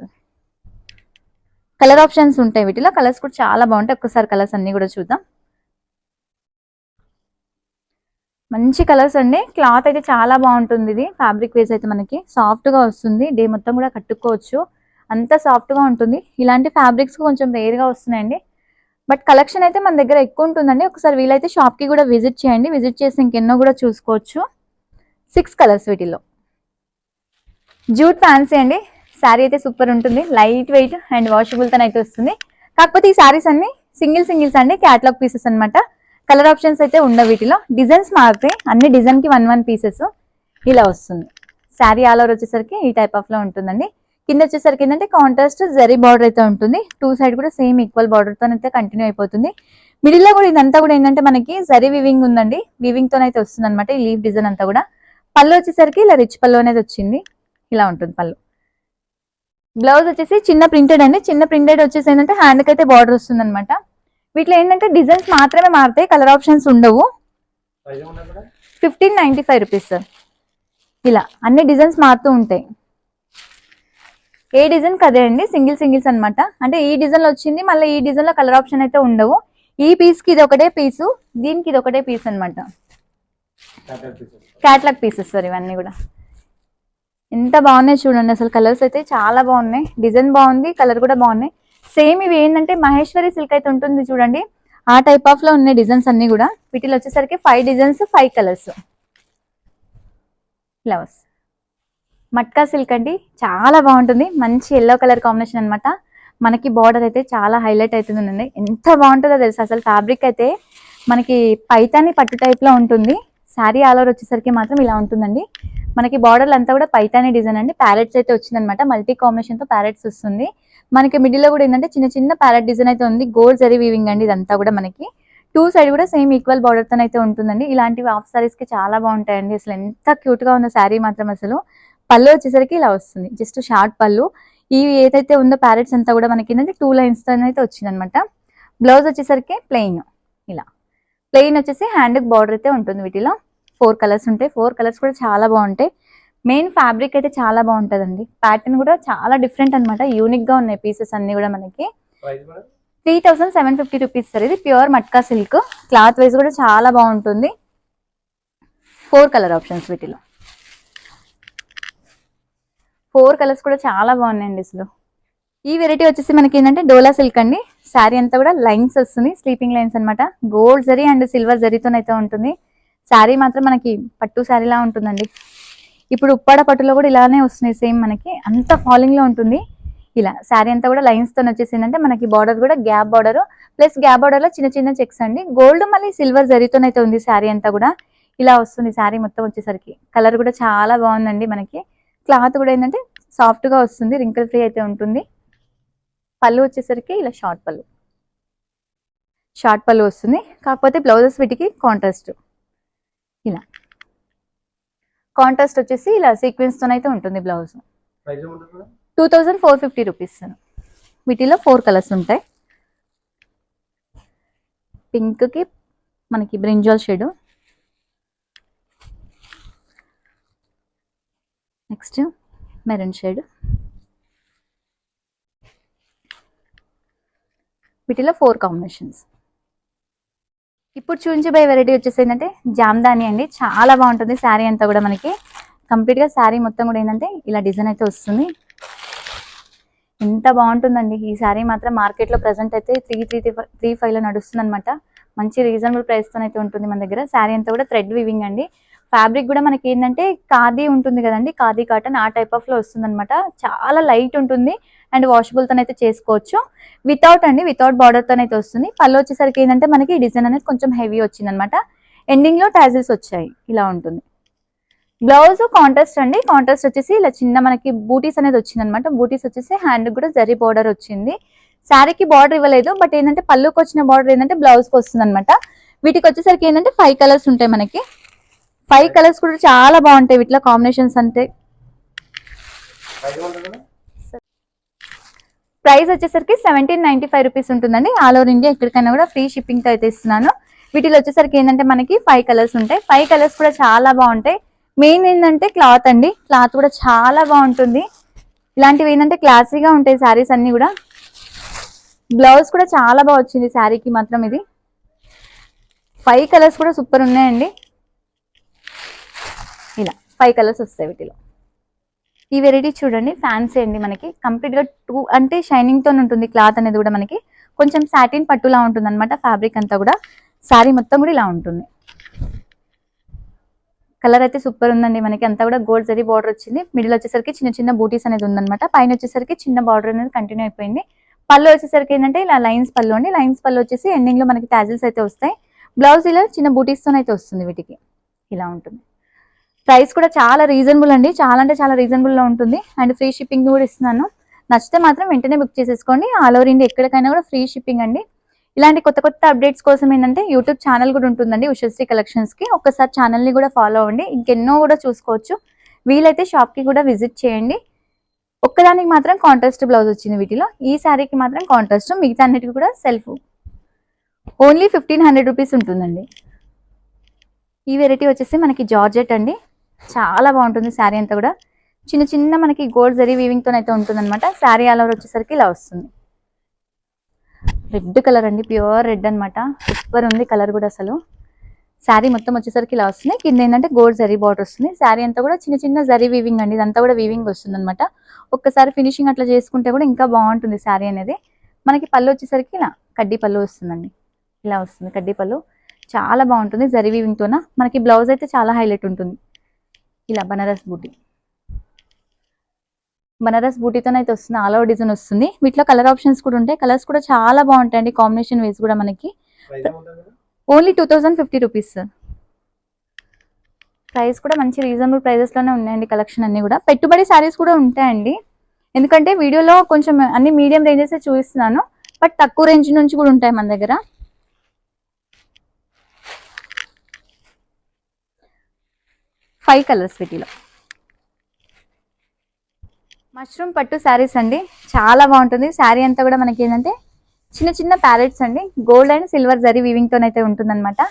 కలర్ ఆప్షన్స్ ఉంటాయి వీటిలో. కలర్స్ కూడా చాలా బాగుంటాయి. ఒక్కసారి కలర్స్ అన్ని కూడా చూద్దాం. మంచి కలర్స్ అండి. క్లాత్ అయితే చాలా బాగుంటుంది. ఇది ఫ్యాబ్రిక్ వేస్ అయితే మనకి సాఫ్ట్ గా వస్తుంది. డే మొత్తం కూడా కట్టుకోవచ్చు. అంత సాఫ్ట్ గా ఉంటుంది. ఇలాంటి ఫ్యాబ్రిక్స్ కొంచెం రేర్ గా వస్తున్నాయండి. బట్ కలెక్షన్ అయితే మన దగ్గర ఎక్కువ ఉంటుందండి. ఒకసారి వీలైతే షాప్ కి కూడా విజిట్ చేయండి. విజిట్ చేసి ఇంకెన్నో కూడా చూసుకోవచ్చు. 6 కలర్స్ వీటిల్లో. జూట్ ఫ్యాన్సీ అండి. శారీ అయితే సూపర్ ఉంటుంది. లైట్ వెయిట్ అండ్ వాషబుల్ తో అయితే వస్తుంది. కాకపోతే ఈ శారీస్ అన్ని సింగిల్స్ అండి. క్యాటలాగ్ పీసెస్ అనమాట. కలర్ ఆప్షన్స్ అయితే ఉండవు వీటిలో. డిజైన్స్ మారుతాయి. అన్ని డిజైన్ కి 1 పీసెస్ ఇలా వస్తుంది. శారీ ఆల్ ఓవర్ వచ్చేసరికి ఈ టైప్ ఆఫ్ లో ఉంటుందండి. కింద వచ్చేసరికి ఏంటంటే కాంట్రాస్ట్ జరీ బార్డర్ అయితే ఉంటుంది. టూ సైడ్ కూడా సేమ్ ఈక్వల్ బార్డర్ తో అయితే కంటిన్యూ అయిపోతుంది. మిడిల్ లో కూడా ఇదంతా కూడా ఏంటంటే మనకి జరీ వివింగ్ ఉందండి. వివింగ్ తో అయితే వస్తుంది అనమాట. ఈ లీఫ్ డిజైన్ అంతా కూడా. పళ్ళు వచ్చేసరికి ఇలా రిచ్ పళ్ళు అనేది వచ్చింది. ఇలా ఉంటుంది పళ్ళు. బ్లౌజ్ వచ్చేసి చిన్న ప్రింటెడ్ అండి. చిన్న ప్రింటెడ్ వచ్చేసి ఏంటంటే హ్యాండ్ కి అయితే బార్డర్ వస్తుంది అనమాట. వీటిలో ఏంటంటే డిజైన్స్ మాత్రమే మారుతాయి. కలర్ ఆప్షన్స్ ఉండవు. 1595 రూపీస్ సార్. ఇలా అన్ని డిజైన్స్ మారుతూ ఉంటాయి. ఏ డిజైన్ కదే అండి. సింగిల్స్ అనమాట. అంటే ఈ డిజైన్ లో వచ్చింది. మళ్ళీ ఈ డిజైన్ లో కలర్ ఆప్షన్ అయితే ఉండవు. ఈ పీస్ కి ఇది ఒకటే పీసు, దీనికి ఇది ఒకటే పీస్ అనమాట. క్యాట్లాగ్ పీసెస్ సార్ ఇవన్నీ కూడా. ఎంత బాగున్నాయి చూడండి. అసలు కలర్స్ అయితే చాలా బాగున్నాయి. డిజైన్ బాగుంది. కలర్ కూడా బాగున్నాయి. సేమ్ ఇవి ఏంటంటే మహేశ్వరి సిల్క్ అయితే ఉంటుంది చూడండి. ఆ టైప్ ఆఫ్ లో ఉన్నాయి డిజైన్స్ అన్ని కూడా. వీటిలో వచ్చేసరికి 5 designs 5 colours. Flowers matka silk అండి. చాలా బాగుంటుంది. మంచి ఎల్లో కలర్ కాంబినేషన్ అనమాట. మనకి బార్డర్ అయితే చాలా హైలైట్ అవుతుందండి. ఎంత బాగుంటుందో తెలుసు. అసలు ఫ్యాబ్రిక్ అయితే మనకి పైతాని పట్టు టైప్ లో ఉంటుంది. శారీ ఆల్ ఓవర్ వచ్చేసరికి మాత్రం ఇలా ఉంటుందండి. మనకి బార్డర్లు అంతా కూడా పైతాని డిజైన్ అండి. ప్యారెట్స్ అయితే వచ్చిందనమాట. మల్టీ కాంబినేషన్ తో ప్యారెట్స్ వస్తుంది. మనకి మిడిల్ లో కూడా ఏంటంటే చిన్న చిన్న ప్యారెట్ డిజైన్ అయితే ఉంది. గోల్డ్ జరీ వీవింగ్ అండి. ఇదంతా కూడా మనకి టూ సైడ్ కూడా సేమ్ ఈక్వల్ బార్డర్ తో అయితే ఉంటుందండి. ఇలాంటివి హాఫ్ సారీస్ కి చాలా బాగుంటాయండి. అసలు ఎంత క్యూట్ గా ఉందో శారీ మాత్రం. అసలు పళ్ళు వచ్చేసరికి ఇలా వస్తుంది. జస్ట్ షార్ట్ పళ్ళు. ఇవి ఏదైతే ఉందో ప్యారెట్స్ అంతా కూడా మనకి ఏంటంటే 2 లైన్స్ తో అయితే వచ్చింది అనమాట. బ్లౌజ్ వచ్చేసరికి ప్లెయిన్. ఇలా ప్లెయిన్ వచ్చేసి హ్యాండ్ బార్డర్ అయితే ఉంటుంది. వీటిలో 4 కలర్స్ ఉంటాయి. 4 కలర్స్ కూడా చాలా బాగుంటాయి. మెయిన్ ఫ్యాబ్రిక్ అయితే చాలా బాగుంటదండి. ప్యాటర్న్ కూడా చాలా డిఫరెంట్ అనమాట. యూనిక్ గా ఉన్నాయి పీసెస్ అన్ని కూడా మనకి. 3750 రూపీస్ సార్. ఇది pure matka silk. Cloth wise కూడా చాలా బాగుంటుంది. 4 కలర్ ఆప్షన్స్ వీటిలో. 4 కలర్స్ కూడా చాలా బాగున్నాయండి అసలు. ఈ వెరైటీ వచ్చేసి మనకి ఏంటంటే డోలా సిల్క్ అండి. శారీ అంతా కూడా లైన్స్ వస్తుంది. స్లీపింగ్ లైన్స్ అనమాట. గోల్డ్ జరీ అండ్ సిల్వర్ జరీతోనైతే ఉంటుంది. శారీ మాత్రం మనకి పట్టు శారీలా ఉంటుందండి. ఇప్పుడు ఉప్పాడ పట్టులో కూడా ఇలానే వస్తున్నాయి సేమ్, మనకి అంత ఫాలింగ్ లో ఉంటుంది. ఇలా శారీ అంతా కూడా లైన్స్ తో వచ్చేసిందంటే మనకి బార్డర్ కూడా gap border, plus gap border లో చిన్న చిన్న చెక్స్ అండి. గోల్డ్ మళ్ళీ సిల్వర్ జరీతోనైతే ఉంది శారీ అంతా కూడా. ఇలా వస్తుంది శారీ మొత్తం వచ్చేసరికి. కలర్ కూడా చాలా బాగుందండి మనకి. క్లాత్ కూడా ఏంటంటే సాఫ్ట్ గా వస్తుంది, రింకిల్ ఫ్రీ అయితే ఉంటుంది. పళ్ళు వచ్చేసరికి ఇలా షార్ట్ పళ్ళు వస్తుంది. కాకపోతే బ్లౌజెస్ వీటికి కాంట్రాస్ట్, ఇలా కాంట్రాస్ట్ వచ్చేసి ఇలా సీక్వెన్స్ తోనైతే ఉంటుంది బ్లౌజ్. 2450 రూపీస్. వీటిలో 4 కలర్స్ ఉంటాయి. పింక్ కి మనకి brinjal shade, next maroon shade. వీటిలో 4 కాంబినేషన్స్. ఇప్పుడు చూపించబోయే వెరైటీ వచ్చేసి ఏంటంటే జామ్దాని అండి. చాలా బాగుంటుంది శారీ అంతా కూడా మనకి. కంప్లీట్ గా శారీ మొత్తం కూడా ఏంటంటే ఇలా డిజైన్ అయితే వస్తుంది. ఎంత బాగుంటుందండి ఈ శారీ మాత్రం. మార్కెట్ లో ప్రెసెంట్ అయితే 335 లో నడుస్తుంది అనమాట. మంచి రీజనబుల్ ప్రైస్ తో అయితే ఉంటుంది మన దగ్గర. శారీ అంతా కూడా థ్రెడ్ వీవింగ్ అండి. ఫ్యాబ్రిక్ కూడా మనకి ఏంటంటే ఖాదీ ఉంటుంది కదండి, ఖాదీ కాటన్ ఆ టైప్ ఆఫ్ లో వస్తుంది అనమాట. చాలా లైట్ ఉంటుంది అండ్ వాషబుల్ తోనైతే చేసుకోవచ్చు. వితౌట్ బార్డర్ తోనైతే వస్తుంది. పళ్ళు వచ్చేసరికి ఏంటంటే మనకి డిజైన్ అనేది కొంచెం హెవీ వచ్చింది అనమాట. ఎండింగ్ లో టాజిల్స్ వచ్చాయి, ఇలా ఉంటుంది. బ్లౌజ్ కాంట్రాస్ట్ అండి. కాంట్రాస్ట్ వచ్చేసి ఇలా చిన్న మనకి బూటీస్ అనేది వచ్చింది అనమాట. బూటీస్ వచ్చేసి హ్యాండ్ కూడా జరీ బార్డర్ వచ్చింది. శారీకి బార్డర్ ఇవ్వలేదు, బట్ ఏంటంటే పళ్ళుకి వచ్చిన బార్డర్ ఏంటంటే బ్లౌజ్ కి వస్తుంది అనమాట. వీటికి వచ్చేసరికి ఏంటంటే 5 కలర్స్ ఉంటాయి మనకి. 5 కలర్స్ కూడా చాలా బాగుంటాయి వీటిలో కాంబినేషన్స్. అంటే ప్రైస్ వచ్చేసరికి 1795 రూపీస్ ఉంటుందండి. ఆల్ ఓవర్ ఇండియా ఎక్కడికైనా కూడా ఫ్రీ షిప్పింగ్ తో అయితే ఇస్తున్నాను. వీటిలో వచ్చేసరికి ఏంటంటే మనకి 5 కలర్స్ ఉంటాయి. 5 కలర్స్ కూడా చాలా బాగుంటాయి. మెయిన్ ఏంటంటే క్లాత్ అండి. క్లాత్ కూడా చాలా బాగుంటుంది. ఇలాంటివి ఏంటంటే క్లాసీగా ఉంటాయి శారీస్ అన్ని కూడా. బ్లౌజ్ కూడా చాలా బాగా వచ్చింది శారీకి మాత్రం. ఇది 5 కలర్స్ కూడా సూపర్ ఉన్నాయండి. ఇలా 5 కలర్స్ వస్తాయి వీటిలో. ఈ వెరైటీ చూడండి, ఫ్యాన్సీ అండి మనకి. కంప్లీట్ గా 2 అంటే షైనింగ్ తో ఉంటుంది క్లాత్ అనేది కూడా మనకి. కొంచెం సాటిన్ పట్టులా ఉంటుంది అనమాట ఫ్యాబ్రిక్ అంతా కూడా. శారీ మొత్తం కూడా ఇలా ఉంటుంది. కలర్ అయితే సూపర్ ఉందండి మనకి. అంతా కూడా గోల్డ్ జరీ బార్డర్ వచ్చింది. మిడిల్ వచ్చేసరికి చిన్న చిన్న బూటీస్ అనేది ఉందన్నమాట. పైన వచ్చేసరికి చిన్న బార్డర్ అనేది కంటిన్యూ అయిపోయింది. పళ్ళు వచ్చేసరికి ఏంటంటే ఇలా లైన్స్ పళ్ళు అండి. లైన్స్ పళ్ళు వచ్చేసి ఎండింగ్ లో మనకి టాజిల్స్ అయితే వస్తాయి. బ్లౌజ్ ఇలా చిన్న బూటీస్ తోనైతే వస్తుంది వీటికి, ఇలా ఉంటుంది. ప్రైస్ కూడా చాలా రీజనబుల్ అండి. చాలా అంటే చాలా రీజనబుల్ లో ఉంటుంది. అండ్ ఫ్రీ షిప్పింగ్ కూడా ఇస్తున్నాను. నచ్చితే మాత్రం వెంటనే బుక్ చేసేసుకోండి. ఆల్ ఓవర్ ఇండియా ఎక్కడికైనా కూడా ఫ్రీ షిప్పింగ్ అండి. ఇలాంటి కొత్త కొత్త అప్డేట్స్ కోసం ఏంటంటే యూట్యూబ్ ఛానల్ కూడా ఉంటుందండి ఉషశ్రీ కలెక్షన్స్ కి. ఒక్కసారి ఛానల్ ని కూడా ఫాలో అవ్వండి. ఇంకెన్నో కూడా చూసుకోవచ్చు. వీలైతే షాప్ కి కూడా విజిట్ చేయండి. ఒక్కదానికి మాత్రం కాంట్రాస్ట్ బ్లౌజ్ వచ్చింది వీటిలో. ఈ శారీకి మాత్రం కాంట్రాస్ట్, మిగతా అన్నిటికి కూడా సెల్ఫ్. ఓన్లీ 1500 రూపీస్ ఉంటుందండి. ఈ వెరైటీ వచ్చేసి మనకి జార్జెట్ అండి. చాలా బాగుంటుంది శారీ అంతా కూడా. చిన్న చిన్న మనకి గోల్డ్ జరీ వీవింగ్ తోనైతే ఉంటుంది అనమాట. శారీ ఆల్ ఓవర్ వచ్చేసరికి ఇలా వస్తుంది. రెడ్ కలర్ అండి, ప్యూర్ రెడ్ అనమాట. సూపర్ ఉంది కలర్ కూడా అసలు. శారీ మొత్తం వచ్చేసరికి ఇలా వస్తుంది. కింద ఏంటంటే గోల్డ్ జరీ బార్డర్ వస్తుంది. శారీ అంతా కూడా చిన్న చిన్న జరీ వీవింగ్ అండి. ఇదంతా కూడా వీవింగ్ వస్తుంది అనమాట. ఒక్కసారి ఫినిషింగ్ అట్లా చేసుకుంటే కూడా ఇంకా బాగుంటుంది శారీ అనేది. మనకి పళ్ళు వచ్చేసరికి ఇలా కడ్డీ పళ్ళు వస్తుందండి. ఇలా వస్తుంది కడ్డీ పళ్ళు. చాలా బాగుంటుంది జరీ వీవింగ్ తోన. మనకి బ్లౌజ్ అయితే చాలా హైలైట్ ఉంటుంది. ఇలా బనారస్ బూటీతోనైతే వస్తుంది. ఆల్ ఓవర్ డిజైన్ వస్తుంది. వీటిలో కలర్ ఆప్షన్స్ కూడా ఉంటాయి. కలర్స్ కూడా చాలా బాగుంటాయండి కాంబినేషన్ వేస్ కూడా మనకి. Only 2050 rupees. ప్రైస్ కూడా మంచి రీజనబుల్ ప్రైజెస్ లోనే ఉన్నాయండి కలెక్షన్ అన్ని కూడా. పెట్టుబడి శారీస్ కూడా ఉంటాయండి. ఎందుకంటే వీడియోలో కొంచెం అన్ని మీడియం రేంజెస్ చూపిస్తున్నాను, బట్ తక్కువ రేంజ్ నుంచి కూడా ఉంటాయి మన దగ్గర. ఫైవ్ కలర్స్ వీటిలో. మష్రూమ్ పట్టు శారీస్ అండి. చాలా బాగుంటుంది శారీ అంతా కూడా మనకి ఏంటంటే చిన్న చిన్న ప్యారెట్స్ అండి. Gold and silver zari weaving తోనైతే ఉంటుంది అనమాట.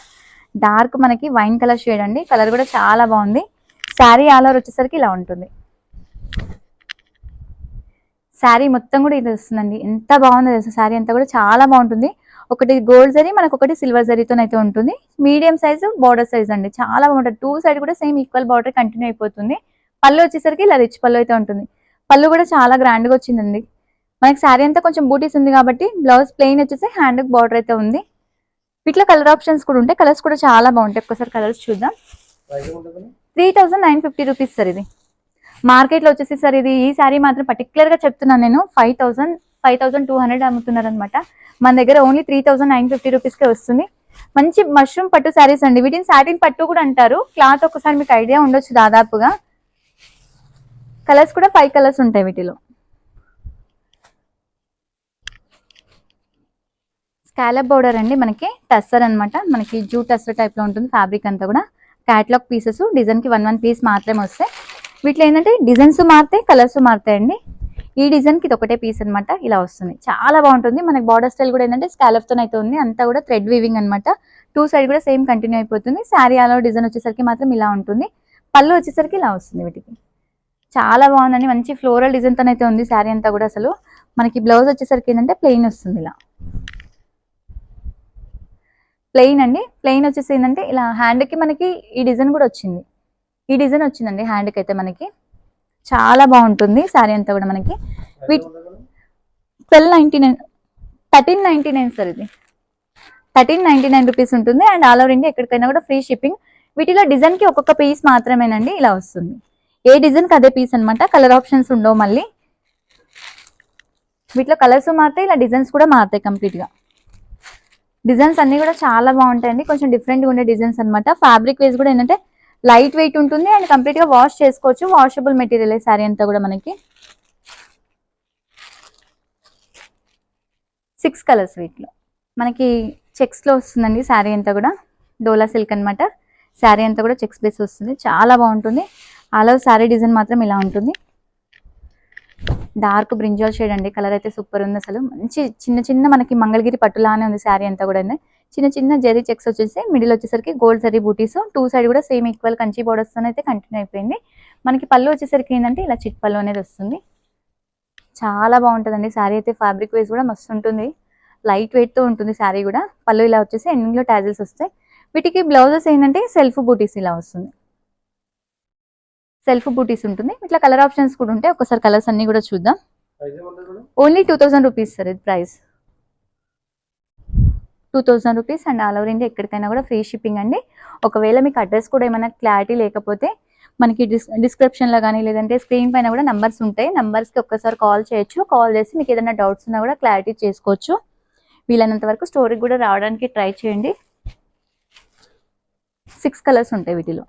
డార్క్ మనకి వైన్ కలర్ షేడ్ అండి. కలర్ కూడా చాలా బాగుంది. శారీ ఆల్ ఓవర్ వచ్చేసరికి ఇలా ఉంటుంది. శారీ మొత్తం కూడా ఇది వస్తుందండి. ఎంత బాగుంది తెలుసు. శారీ అంతా కూడా చాలా బాగుంటుంది. ఒకటి గోల్డ్ జరీ, మనకు ఒకటి సిల్వర్ జరీతోనైతే ఉంటుంది. మీడియం సైజు బార్డర్ సైజ్ అండి. చాలా బాగుంటుంది. 2 సైడ్ కూడా సేమ్ ఈక్వల్ బార్డర్ కంటిన్యూ అయిపోతుంది. పళ్ళు వచ్చేసరికి ఇలా రిచ్ పళ్ళు అయితే ఉంటుంది. పళ్ళు కూడా చాలా గ్రాండ్ గా వచ్చిందండి. మనకి శారీ అంతా కొంచెం బూటీస్ ఉంది కాబట్టి బ్లౌజ్ ప్లెయిన్ వచ్చేసి హ్యాండ్ బార్డర్ అయితే ఉంది. వీటిలో కలర్ ఆప్షన్స్ కూడా ఉంటాయి, కలర్స్ కూడా చాలా బాగుంటాయి. ఒక్కసారి కలర్స్ చూద్దాం. 3950 రూపీస్ సార్ ఇది. మార్కెట్లో వచ్చేసి సార్ ఇది ఈ శారీ మాత్రం పర్టికులర్ గా చెప్తున్నాను నేను 5200 అమ్ముతున్నారు అనమాట. మన దగ్గర ఓన్లీ 3950 రూపీస్ కే వస్తుంది. మంచి మష్రూమ్ పట్టు శారీస్ అండి, వీటిని సాటిన్ పట్టు కూడా అంటారు. క్లాత్ ఒకసారి మీకు ఐడియా ఉండొచ్చు దాదాపుగా. కలర్స్ కూడా 5 కలర్స్ ఉంటాయి వీటిలో. స్కాలప్ బోర్డర్ అండి, మనకి టస్సర్ అనమాట, మనకి జూ టస్సర్ టైప్ లో ఉంటుంది ఫ్యాబ్రిక్ అంతా కూడా. క్యాటలాగ్ పీసెస్ డిజైన్ కి 1 పీస్ మాత్రమే వస్తాయి. వీటిలో ఏంటంటే డిజైన్స్ మారుతాయి, కలర్స్ మారుతాయండి. ఈ డిజైన్ కి ఇది ఒకటే పీస్ అనమాట, ఇలా వస్తుంది. చాలా బాగుంటుంది. మనకి బార్డర్ స్టైల్ కూడా ఏంటంటే స్కాలప్ తో అయితే ఉంది, అంతా కూడా థ్రెడ్ వీవింగ్ అనమాట. 2 సైడ్ కూడా సేమ్ కంటిన్యూ అయిపోతుంది. శారీ అలా డిజైన్ వచ్చేసరికి మాత్రం ఇలా ఉంటుంది. పళ్ళు వచ్చేసరికి ఇలా వస్తుంది వీటికి. చాలా బాగుందండి, మంచి ఫ్లోరల్ డిజైన్ తో అయితే ఉంది శారీ అంతా కూడా. అసలు మనకి బ్లౌజ్ వచ్చేసరికి ఏంటంటే ప్లెయిన్ వస్తుంది, ఇలా ప్లెయిన్ అండి. ప్లెయిన్ వచ్చేసి ఏంటంటే ఇలా హ్యాండ్ కి మనకి ఈ డిజైన్ కూడా వచ్చింది, ఈ డిజైన్ వచ్చిందండి హ్యాండ్ కి అయితే మనకి. చాలా బాగుంటుంది శారీ అంతా కూడా మనకి. 1399 సార్ ఇది. 1399 రూపీస్ ఉంటుంది. అండ్ ఆల్ ఓవర్ ఇండియా ఎక్కడికైనా కూడా ఫ్రీ షిప్పింగ్. వీటిలో డిజైన్ కి ఒక్కొక్క పీస్ మాత్రమేనండి, ఇలా వస్తుంది. ఏ డిజైన్ కి అదే పీస్ అనమాట, కలర్ ఆప్షన్స్ ఉండవు మళ్ళీ. వీటిలో కలర్స్ మారుతాయి, ఇలా డిజైన్స్ కూడా మారుతాయి కంప్లీట్ గా. డిజైన్స్ అన్ని కూడా చాలా బాగుంటాయండి, కొంచెం డిఫరెంట్ గా ఉండే డిజైన్స్ అనమాట. ఫ్యాబ్రిక్ వైజ్ కూడా ఏంటంటే లైట్ వెయిట్ ఉంటుంది అండ్ కంప్లీట్ గా వాష్ చేసుకోవచ్చు. వాషబుల్ మెటీరియల్ శారీ అంతా కూడా మనకి. 6 కలర్స్ వీటిలో. మనకి చెక్స్ లో వస్తుందండి శారీ అంతా కూడా, డోలా సిల్క్ అనమాట. శారీ అంతా కూడా చెక్స్ బేస్ వస్తుంది, చాలా బాగుంటుంది. ఆల్ ఓవర్ శారీ డిజైన్ మాత్రం ఇలా ఉంటుంది. డార్క్ బ్రింజాల్ షేడ్ అండి, కలర్ అయితే సూపర్ ఉంది అసలు. మంచి చిన్న చిన్న మనకి మంగళగిరి పట్టులానే ఉంది శారీ అంతా కూడా. చిన్న చిన్న జరీ చెక్స్ వచ్చేసి మిడిల్ వచ్చేసరికి గోల్డ్ జరీ బూటీస్. 2 సైడ్ కూడా సేమ్ ఈక్వల్ కంచి బోర్డర్స్ తో అయితే కంటిన్యూ అయిపోయింది. మనకి పళ్ళు వచ్చేసరికి ఏంటంటే ఇలా చిట్ పళ్ళు అనేది వస్తుంది. చాలా బాగుంటుందండి శారీ అయితే. ఫ్యాబ్రిక్ వైజ్ కూడా మస్తు ఉంటుంది, లైట్ వెయిట్ తో ఉంటుంది శారీ కూడా. పళ్ళు ఇలా వచ్చేసి ఎండింగ్ లో టాజిల్స్ వస్తాయి. వీటికి బ్లౌజెస్ ఏంటంటే సెల్ఫ్ బూటీస్ ఇలా వస్తుంది, సెల్ఫ్ బూటీస్ ఉంటుంది. ఇట్లా కలర్ ఆప్షన్స్ కూడా ఉంటాయి. ఒకసారి కలర్స్ అన్ని కూడా చూద్దాం. ఓన్లీ 2000 రూపీస్ సార్ ఇది price. 2000 rupees and all over India ఎక్కడికైనా కూడా ఫ్రీ షిప్పింగ్ అండి. ఒకవేళ మీకు అడ్రస్ కూడా ఏమైనా క్లారిటీ లేకపోతే మనకి డిస్క్రిప్షన్ లో కానీ లేదంటే స్క్రీన్ పైన కూడా నంబర్స్ ఉంటాయి, నంబర్స్ కి ఒక్కసారి కాల్ చేయొచ్చు. కాల్ చేసి మీకు ఏదైనా డౌట్స్ ఉన్నా కూడా క్లారిటీ చేసుకోవచ్చు. వీలైనంత వరకు స్టోరీకి కూడా రావడానికి ట్రై చేయండి. 6 కలర్స్ ఉంటాయి వీటిలో.